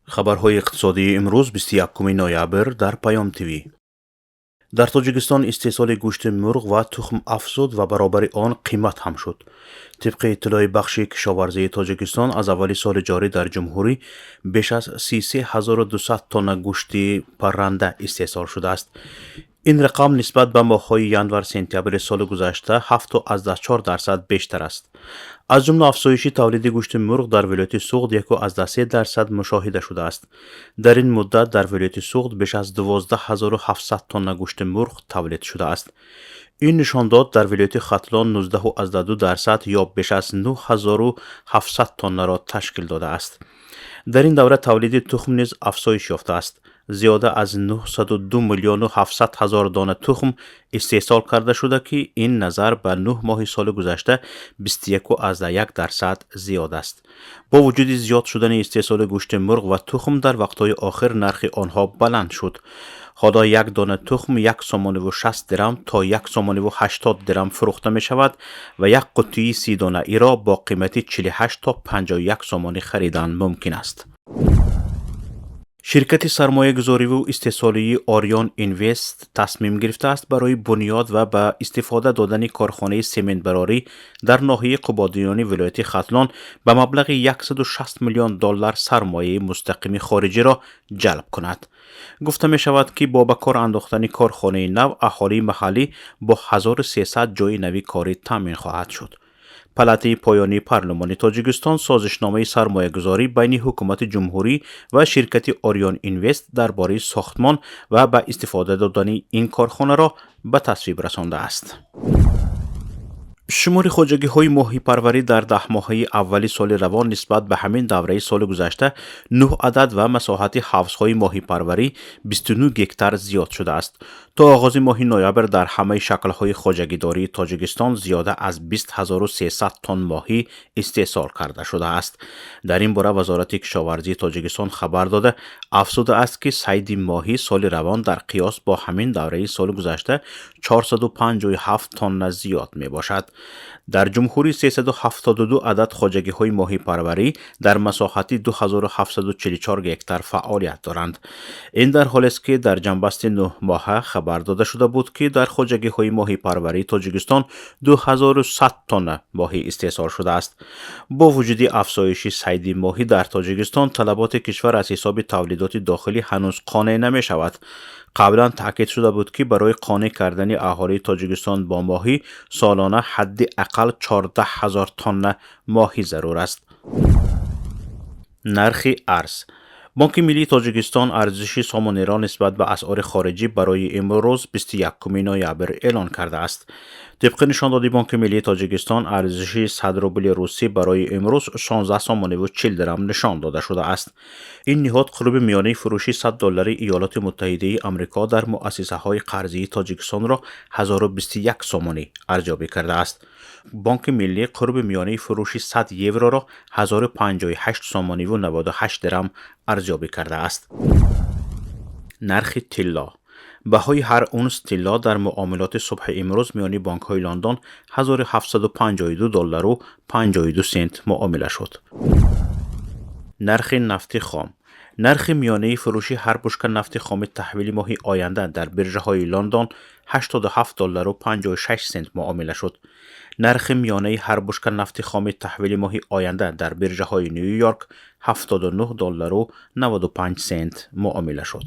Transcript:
خبرهای اقتصادی امروز 21 نوامبر در پیام تیوی. در تاجیکستان استحصال گوشت مرغ و تخم افزود و برابر آن قیمت هم شد. طبق اطلاع بخش کشاورزی تاجیکستان از اول سال جاری در جمهوری بیش از 33200 تن گوشت پرنده استحصال شده است. این رقم نسبت به ماه‌های ینور سپتامبر سال گذشته 7.4% بیشتر است. از جمله افزایش تولید گوشت مرغ در ولایت سوغد 1.3% مشاهده شده است. در این مدت در ولایت سوغد بیش از 12700 تن گوشت مرغ تولید شده است. این نشان داد در ولایت ختلان 19.2% یا بیش از 9700 تن را تشکیل داده است. در این دوره تولید تخم نیز افزایش یافته است. زیاده از 902 میلیون و 700 هزار دانه تخم استحصال کرده شده که این نظر به 9 ماه سال گذشته 21.1% زیاد است. با وجود زیاد شدن استحصال گوشت مرغ و تخم در وقتهای آخر نرخ آنها بلند شد. حالا یک دانه تخم 1.60 درم تا 1.80 درم فروخته می شود و یک قطعه 30 دانه ای را با قیمت 48 تا 51 سومانی خریدن ممکن است. شرکت سرمایه گذاری و استحصالی آریان اینوست تصمیم گرفته است برای بنیاد و به استفاده دادن کارخانه سمنت براری در ناحیه قبادیانی ولایت ختلان به مبلغ 160 میلیون دلار سرمایه مستقیم خارجی را جلب کند. گفته می شود که با به کار انداختن کارخانه نو اهالی محلی با 1300 جای نوی کاری تامین خواهد شد. پلات پایانی پارلمان تاجیکستان سازشنامه سرمایه گذاری بین حکومت جمهوری و شرکت آریان اینوست درباره ساختمان و به استفاده دادن این کارخانه را به تصویب رسانده است. شمار خواجگی های ماهی پروری در 10 ماهه اولی سال روان نسبت به همین دوره سال گذشته 9 عدد و مساحت حوض های ماهی پروری 29 گکتار زیاد شده است. تا آغاز ماه نوامبر در همه شکل های خواجگی داری تاجیکستان زیاده از 20300 تن ماهی استحصال کرده شده است. در این باره وزارت کشاورزی تاجیکستان خبر داده افزوده است که صید ماهی سال روان در قیاس با همین دوره سال گذشته 457 تن زیاد می باشد. در جمهوری 372 عدد خواجگی های ماهی پروری در مساحت 2744 گکتار فعالیت دارند. این در حالی است که در جنبست 9 ماهه خبر داده شده بود که در خواجگی های ماهی پروری تاجیکستان 2100 تن ماهی استحصال شده است. با وجود افزایش صید ماهی در تاجیکستان طلبات کشور از حساب تولیدات داخلی هنوز قانع نمی شود. قبلا تاکید شده بود که برای قانع کردن اهالی تاجیکستان با ماهی سالانه حداقل 14000 تن ماهی ضرور است. نرخ ارز. بانک ملی تاجیکستان ارزش سامانه را نسبت به اسعار خارجی برای امروز 21 نوامبر اعلان کرده است. طبق نشاندهی بانک ملی تاجیکستان ارزش 100 روبل روسی برای امروز 16 سامانه و 40 درم نشان داده شده است. این نهاد قرب میانه فروش 100 دلار ایالات متحده آمریکا در مؤسسه های قرضی تاجیکستان را 1021 سامانه ارزیابی کرده است. بانک ملی قرب میانه فروش 100 یورو را 1058 سامانه و 98 درم ارزیابی کرده است. نرخ طلا. بهای هر اونس طلا در معاملات صبح امروز میان بانک های لندن 1752 دلار و 52 سنت معامله شد. نرخ نفت خام. نرخ میانه فروش هر بشکه نفت خام تحویل ماهی آینده در برجه های لندن 87 دلار و 56 سنت معامله شد. نرخ میانه هر بشکه نفت خام تحویل ماهی آینده در برجه های نیویورک 79 دلار و 95 سنت معامله شد.